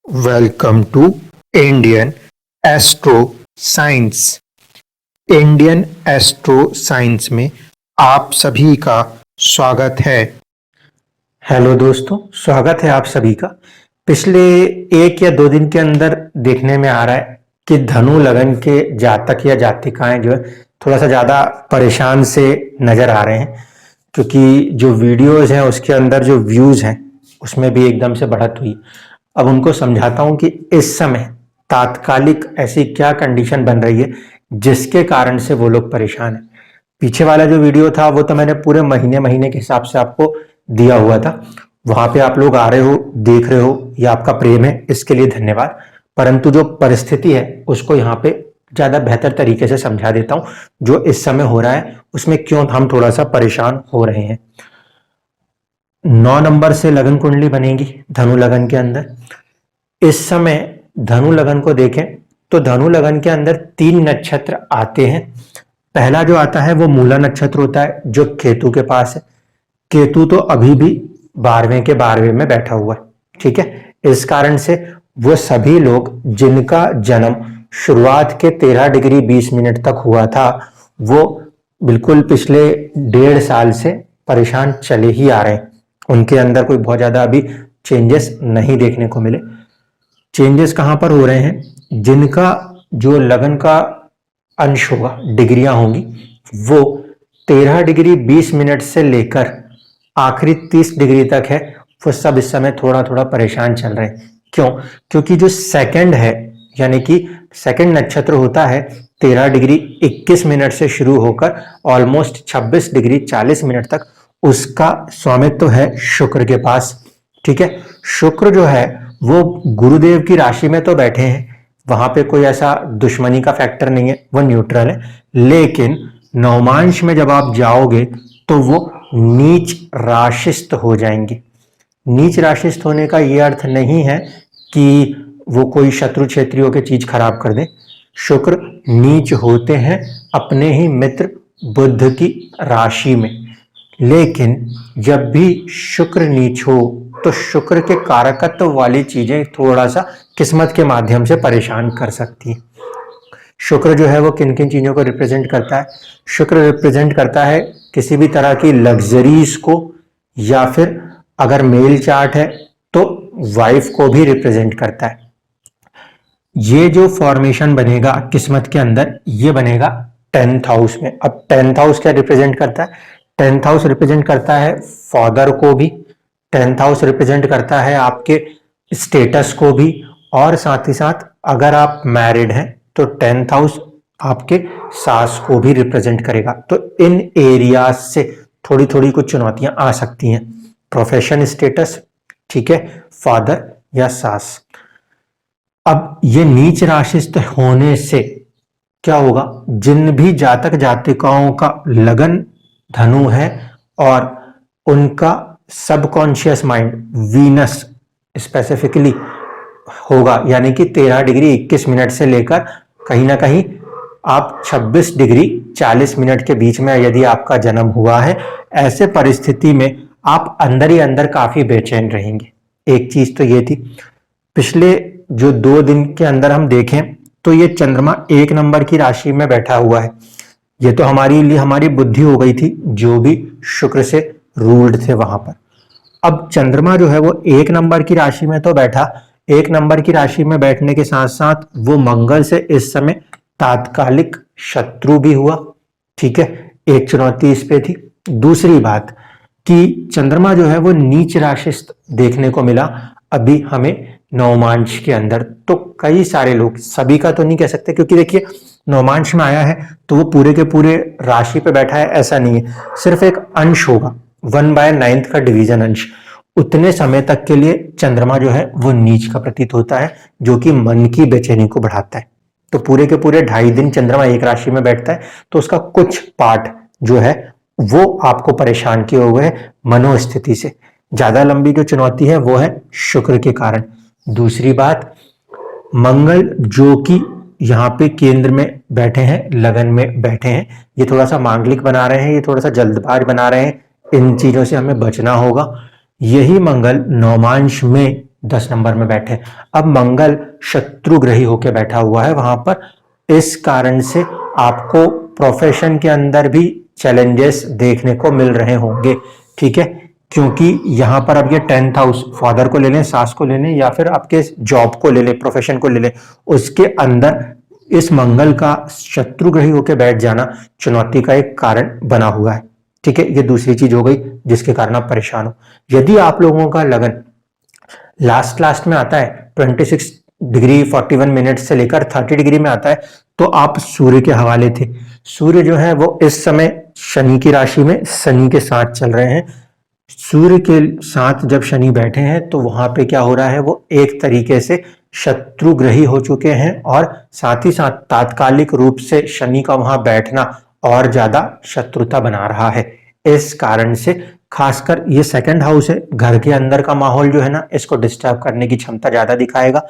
Welcome to Indian astro science. Indian astro science में आप सभी का स्वागत है। हेलो दोस्तों, स्वागत है आप सभी का। पिछले 1 या 2 दिन के अंदर देखने में आ रहा है कि धनु लगन के जातक या जातिकाएं जो है थोड़ा सा ज़्यादा परेशान से नज़र आ रहे हैं, क्योंकि जो वीडियोस हैं उसके अंदर जो व्यूज़ हैं उसमें भी एकदम से बढ़त हुई। अब उनको समझाता हूं कि इस समय तात्कालिक ऐसी क्या कंडीशन बन रही है जिसके कारण से वो लोग परेशान हैं। पीछे वाला जो वीडियो था वो तो मैंने पूरे महीने महीने के हिसाब से आपको दिया हुआ था। वहां पे आप लोग आ रहे हो, देख रहे हो, ये आपका प्रेम है, इसके लिए धन्यवाद। परंतु जो परिस्थिति है उसको यहाँ पे ज्यादा बेहतर तरीके से समझा देता हूं। जो इस समय हो रहा है उसमें क्यों हम थोड़ा सा परेशान हो रहे हैं। 9 नंबर से लगन कुंडली बनेगी धनु लगन के अंदर। इस समय धनु लगन को देखें तो धनु लगन के अंदर 3 नक्षत्र आते हैं। पहला जो आता है वो मूला नक्षत्र होता है जो केतु के पास है। केतु तो अभी भी 12वें के 12वें में बैठा हुआ है, ठीक है। इस कारण से वो सभी लोग जिनका जन्म शुरुआत के 13 डिग्री 20 मिनट तक हुआ था वो बिल्कुल पिछले 1.5 साल से परेशान चले ही आ रहे हैं। उनके अंदर कोई बहुत ज्यादा अभी चेंजेस नहीं देखने को मिले। चेंजेस कहां पर हो रहे हैं? जिनका जो लगन का अंश होगा, डिग्रियां होंगी, वो 13 डिग्री 20 मिनट से लेकर आखिरी 30 डिग्री तक है, वो सब इस समय थोड़ा थोड़ा परेशान चल रहे हैं। क्यों? क्योंकि जो सेकंड है, यानी कि सेकंड नक्षत्र होता है 13 डिग्री 21 मिनट से शुरू होकर ऑलमोस्ट 26 डिग्री 40 मिनट तक, उसका स्वामित्व तो है शुक्र के पास, ठीक है। शुक्र जो है वो गुरुदेव की राशि में तो बैठे हैं, वहां पे कोई ऐसा दुश्मनी का फैक्टर नहीं है, वो न्यूट्रल है। लेकिन नवमांश में जब आप जाओगे तो वो नीच राशिस्थ हो जाएंगे। नीच राशिस्थ होने का ये अर्थ नहीं है कि वो कोई शत्रु क्षेत्रियों के चीज खराब कर दे। शुक्र नीच होते हैं अपने ही मित्र बुध की राशि में, लेकिन जब भी शुक्र नीच हो तो शुक्र के कारकत्व वाली चीजें थोड़ा सा किस्मत के माध्यम से परेशान कर सकती हैं। शुक्र जो है वो किन किन चीजों को रिप्रेजेंट करता है? शुक्र रिप्रेजेंट करता है किसी भी तरह की लग्जरीज को, या फिर अगर मेल चार्ट है तो वाइफ को भी रिप्रेजेंट करता है। ये जो फॉर्मेशन बनेगा किस्मत के अंदर, ये बनेगा 10th हाउस में। अब 10th हाउस क्या रिप्रेजेंट करता है? 10th हाउस रिप्रेजेंट करता है फादर को भी, 10th हाउस रिप्रेजेंट करता है आपके स्टेटस को भी, और साथ ही साथ अगर आप मैरिड हैं तो 10th हाउस आपके सास को भी रिप्रेजेंट करेगा। तो इन एरियाज से थोड़ी थोड़ी कुछ चुनौतियां आ सकती हैं। प्रोफेशन स्टेटस, ठीक है, फादर या सास। अब ये नीच राशिस्थ होने से क्या होगा? जिन भी जातक जातिकाओं का लगन धनु है और उनका सबकॉन्शियस माइंड वीनस स्पेसिफिकली होगा, यानी कि 13 डिग्री 21 मिनट से लेकर कहीं ना कहीं आप 26 डिग्री 40 मिनट के बीच में यदि आपका जन्म हुआ है, ऐसे परिस्थिति में आप अंदर ही अंदर काफी बेचैन रहेंगे। एक चीज तो ये थी। पिछले जो 2 दिन के अंदर हम देखें तो ये चंद्रमा 1 नंबर की राशि में बैठा हुआ है। ये तो हमारी लिए हमारी बुद्धि हो गई थी, जो भी शुक्र से रूल्ड थे वहां पर। अब चंद्रमा जो है वो 1 नंबर की राशि में तो बैठा, 1 नंबर की राशि में बैठने के साथ साथ वो मंगल से इस समय तात्कालिक शत्रु भी हुआ, ठीक है। एक चुनौती इस पे थी। दूसरी बात कि चंद्रमा जो है वो नीच राशिस्थ देखने को मिला अभी हमें नवमांश के अंदर। तो कई सारे लोग, सभी का तो नहीं कह सकते, क्योंकि देखिए नवमांश में आया है तो वो पूरे के पूरे राशि पे बैठा है ऐसा नहीं है, सिर्फ एक अंश होगा, 1/9 का डिवीजन अंश। उतने समय तक के लिए चंद्रमा जो है वो नीच का प्रतीत होता है, जो कि मन की बेचैनी को बढ़ाता है। तो पूरे के पूरे 2.5 दिन चंद्रमा एक राशि में बैठता है, तो उसका कुछ पार्ट जो है वो आपको परेशान किए हुए है मनोस्थिति से। ज्यादा लंबी जो चुनौती है वो है शुक्र के कारण। दूसरी बात, मंगल जो कि यहाँ पे केंद्र में बैठे हैं, लगन में बैठे हैं, ये थोड़ा सा मांगलिक बना रहे हैं, ये थोड़ा सा जल्दबाज बना रहे हैं। इन चीजों से हमें बचना होगा। यही मंगल नवमांश में 10 नंबर में बैठे। अब मंगल शत्रुग्रही होके बैठा हुआ है वहां पर, इस कारण से आपको प्रोफेशन के अंदर भी चैलेंजेस देखने को मिल रहे होंगे, ठीक है। क्योंकि यहां पर अब ये 10th हाउस, फादर को ले लें, सास को ले लें, या फिर आपके जॉब को ले लें, प्रोफेशन को ले लें, उसके अंदर इस मंगल का शत्रुग्रही होकर बैठ जाना चुनौती का एक कारण बना हुआ है, ठीक है। ये दूसरी चीज हो गई जिसके कारण आप परेशान हो। यदि आप लोगों का लगन लास्ट में आता है 26 डिग्री 41 मिनट से लेकर 30 डिग्री में आता है, तो आप सूर्य के हवाले थे। सूर्य जो है वो इस समय शनि की राशि में शनि के साथ चल रहे हैं। सूर्य के साथ जब शनि बैठे हैं तो वहां पे क्या हो रहा है, वो एक तरीके से शत्रुग्रही हो चुके हैं, और साथ ही साथ तात्कालिक रूप से शनि का वहां बैठना और ज्यादा शत्रुता बना रहा है। इस कारण से खासकर ये सेकंड हाउस है, घर के अंदर का माहौल जो है ना, इसको डिस्टर्ब करने की क्षमता ज्यादा दिखाएगा।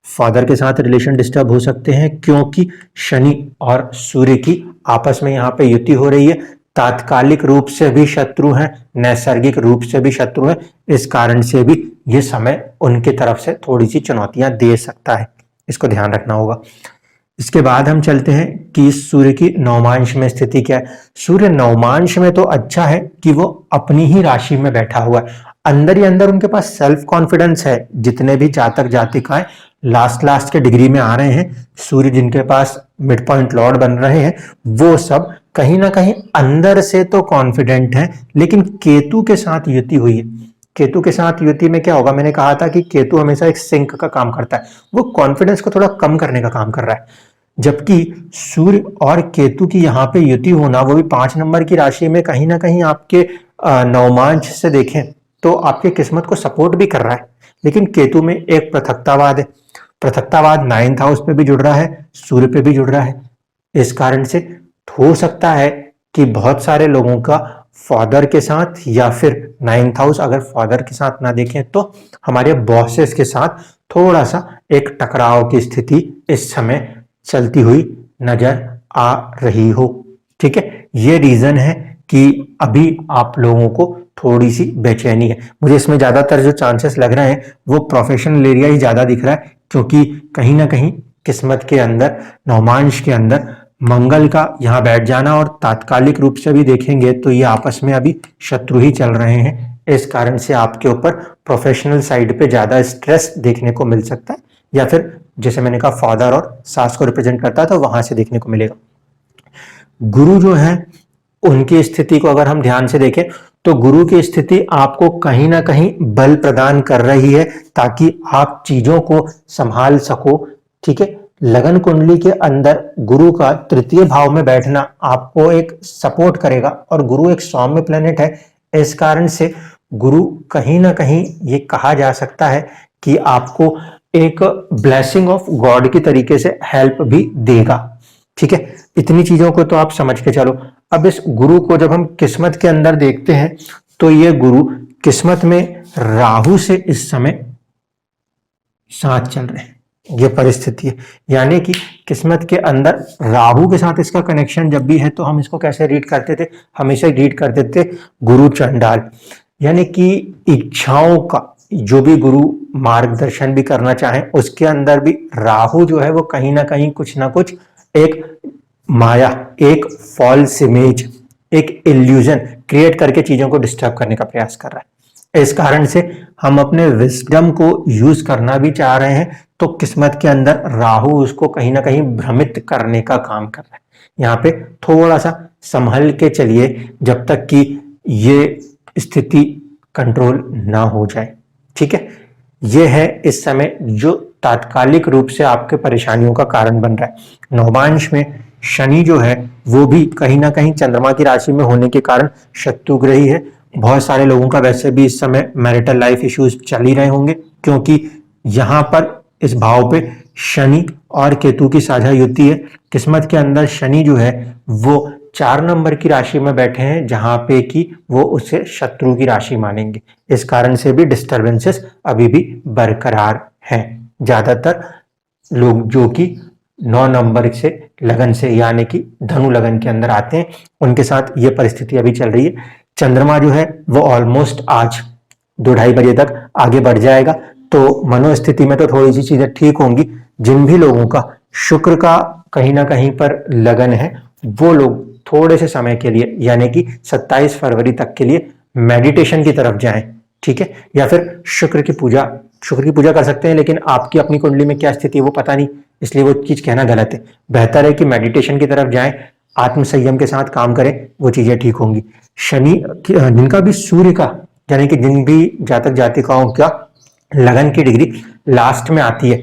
फादर के साथ रिलेशन डिस्टर्ब हो सकते हैं, क्योंकि शनि और सूर्य की आपस में यहाँ पे युति हो रही है। तात्कालिक रूप से भी शत्रु हैं, नैसर्गिक रूप से भी शत्रु हैं। इस कारण से भी ये समय उनकी तरफ से थोड़ी सी चुनौतियां दे सकता है, इसको ध्यान रखना होगा। इसके बाद हम चलते हैं कि सूर्य की नवमांश में स्थिति क्या है। सूर्य नवमांश में तो अच्छा है कि वो अपनी ही राशि में बैठा हुआ है, अंदर ही अंदर उनके पास सेल्फ कॉन्फिडेंस है। जितने भी जातक जातिकाएं लास्ट के डिग्री में आ रहे हैं, सूर्य जिनके पास मिड पॉइंट लॉर्ड बन रहे हैं, वो सब कहीं ना कहीं अंदर से तो कॉन्फिडेंट हैं, लेकिन केतु के साथ युति हुई है। केतु के साथ युति में क्या होगा, मैंने कहा था कि केतु हमेशा एक सिंक का काम करता है, वो कॉन्फिडेंस को थोड़ा कम करने का काम कर रहा है। जबकि सूर्य और केतु की यहाँ पे युति होना, वो भी 5 नंबर की राशि में, कहीं ना कहीं आपके नवमांश से देखें तो आपके किस्मत को सपोर्ट भी कर रहा है। लेकिन केतु में एक पृथकतावाद है, पृथकतावाद 9th हाउस पे भी जुड़ रहा है, सूर्य पे भी जुड़ रहा है। इस कारण से हो सकता है कि बहुत सारे लोगों का फादर के साथ, या फिर 9th हाउस अगर फादर के साथ ना देखें तो हमारे बॉसेस के साथ थोड़ा सा एक टकराव की स्थिति इस समय चलती हुई नजर आ रही हो, ठीक है। ये रीजन है कि अभी आप लोगों को थोड़ी सी बेचैनी है। मुझे इसमें ज्यादातर जो चांसेस लग रहे हैं वो प्रोफेशनल एरिया ही ज्यादा दिख रहा है, क्योंकि कहीं ना कहीं किस्मत के अंदर, नवमांश के अंदर मंगल का यहाँ बैठ जाना, और तात्कालिक रूप से भी देखेंगे तो ये आपस में अभी शत्रु ही चल रहे हैं। इस कारण से आपके ऊपर प्रोफेशनल साइड पे ज्यादा स्ट्रेस देखने को मिल सकता है, या फिर जैसे मैंने कहा फादर और सास को रिप्रेजेंट करता है तो वहां से देखने को मिलेगा। गुरु जो है उनकी स्थिति को अगर हम ध्यान से देखें तो गुरु की स्थिति आपको कहीं ना कहीं बल प्रदान कर रही है, ताकि आप चीजों को संभाल सको, ठीक है। लगन कुंडली के अंदर गुरु का 3य भाव में बैठना आपको एक सपोर्ट करेगा, और गुरु एक सौम्य प्लेनेट है। इस कारण से गुरु कहीं ना कहीं ये कहा जा सकता है कि आपको एक ब्लेसिंग ऑफ गॉड की तरीके से हेल्प भी देगा, ठीक है। इतनी चीजों को तो आप समझ के चलो। अब इस गुरु को जब हम किस्मत के अंदर देखते हैं तो ये गुरु किस्मत में राहु से इस समय साथ चल रहे हैं, ये परिस्थिति है। यानी कि किस्मत के अंदर राहु के साथ इसका कनेक्शन जब भी है तो हम इसको कैसे रीड करते थे, हमेशा रीड करते थे गुरु चंडाल। यानी कि इच्छाओं का जो भी गुरु मार्गदर्शन भी करना चाहे, उसके अंदर भी राहु जो है वो कहीं ना कुछ एक माया, एक फॉल्स इमेज, एक इल्यूजन क्रिएट करके चीजों को डिस्टर्ब करने का प्रयास कर रहा है। इस कारण से हम अपने विजडम को यूज करना भी चाह रहे हैं तो किस्मत के अंदर राहु उसको कहीं ना कहीं भ्रमित करने का काम कर रहा है। यहाँ पे थोड़ा सा संभल के चलिए जब तक कि ये स्थिति कंट्रोल ना हो जाए, ठीक है। ये है इस समय जो तात्कालिक रूप से आपके परेशानियों का कारण बन रहा है। नवमांश में शनि जो है वो भी कहीं ना कहीं चंद्रमा की राशि में होने के कारण शत्रुग्रही है। बहुत सारे लोगों का वैसे भी इस समय मैरिटल लाइफ इश्यूज चल ही रहे होंगे, क्योंकि यहाँ पर इस भाव पे शनि और केतु की साझा युति है। किस्मत के अंदर शनि जो है वो 4 नंबर की राशि में बैठे हैं, जहां पे कि वो उसे शत्रु की राशि मानेंगे। इस कारण से भी डिस्टर्बेंसेस अभी भी बरकरार हैं। ज्यादातर लोग जो कि 9 नंबर से लगन से, यानी कि धनु लगन के अंदर आते हैं, उनके साथ ये परिस्थिति अभी चल रही है। चंद्रमा जो है वो ऑलमोस्ट आज 2-2:30 बजे तक आगे बढ़ जाएगा, तो मनोस्थिति में तो थोड़ी सी चीजें ठीक होंगी। जिन भी लोगों का शुक्र का कहीं ना कहीं पर लगन है, वो लोग थोड़े से समय के लिए यानी कि 27 फरवरी तक के लिए मेडिटेशन की तरफ जाएं, ठीक है। या फिर शुक्र की पूजा कर सकते हैं, लेकिन आपकी अपनी कुंडली में क्या स्थिति है वो पता नहीं, इसलिए वो चीज कहना गलत है। बेहतर है कि मेडिटेशन की तरफ जाएं, आत्म संयम के साथ काम करें, वो चीजें ठीक होंगी। शनि जिनका भी सूर्य का यानी कि जिन भी जातक जातिकाओं का लगन की डिग्री लास्ट में आती है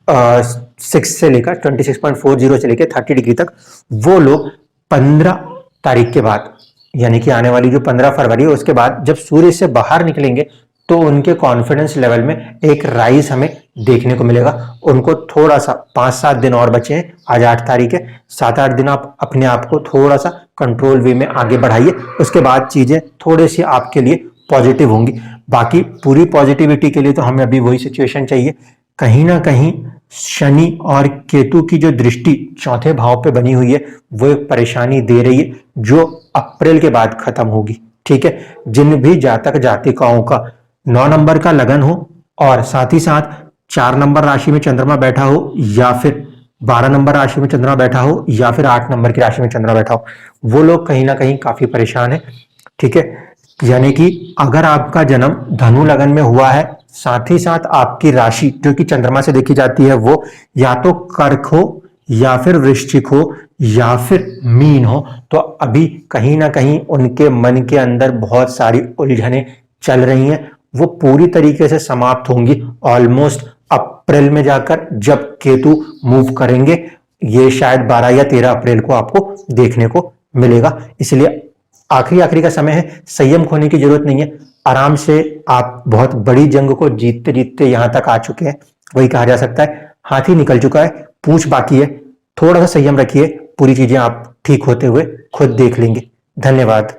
26 से लेकर 26.40 से लेकर 30 डिग्री तक, वो लोग 15 तारीख के बाद यानी कि आने वाली जो 15 फरवरी है उसके बाद जब सूर्य से बाहर निकलेंगे तो उनके कॉन्फिडेंस लेवल में एक राइज हमें देखने को मिलेगा। उनको थोड़ा सा 5-7 दिन और बचे हैं, आज 8 तारीख है, 7-8 दिन आप अपने आप को थोड़ा सा कंट्रोल वे में आगे बढ़ाइए, उसके बाद चीजें थोड़ी सी आपके लिए पॉजिटिव होंगी। बाकी पूरी पॉजिटिविटी के लिए तो हमें अभी वही सिचुएशन चाहिए। कहीं ना कहीं शनि और केतु की जो दृष्टि चौथे भाव पे बनी हुई है वो एक परेशानी दे रही है, जो अप्रैल के बाद खत्म होगी, ठीक है। जिन भी जातक जातिकाओं का 9 नंबर का लगन हो और साथ ही साथ 4 नंबर राशि में चंद्रमा बैठा हो, या फिर 12 नंबर राशि में चंद्रमा बैठा हो, या फिर 8 नंबर की राशि में चंद्रमा बैठा हो, वो लोग कहीं ना कहीं काफी परेशान है, ठीक है। यानी कि अगर आपका जन्म धनु लगन में हुआ है, साथ ही साथ आपकी राशि जो कि चंद्रमा से देखी जाती है वो या तो कर्क हो, या फिर वृश्चिक हो, या फिर मीन हो, तो अभी कहीं ना कहीं उनके मन के अंदर बहुत सारी उलझनें चल रही हैं। वो पूरी तरीके से समाप्त होंगी ऑलमोस्ट अप्रैल में जाकर, जब केतु मूव करेंगे। ये शायद 12 या 13 अप्रैल को आपको देखने को मिलेगा। इसलिए आखिरी का समय है, संयम खोने की जरूरत नहीं है। आराम से आप बहुत बड़ी जंग को जीतते जीतते यहां तक आ चुके हैं, वही कहा जा सकता है। हाथी निकल चुका है, पूंछ बाकी है। थोड़ा सा संयम रखिए, पूरी चीजें आप ठीक होते हुए खुद देख लेंगे। धन्यवाद।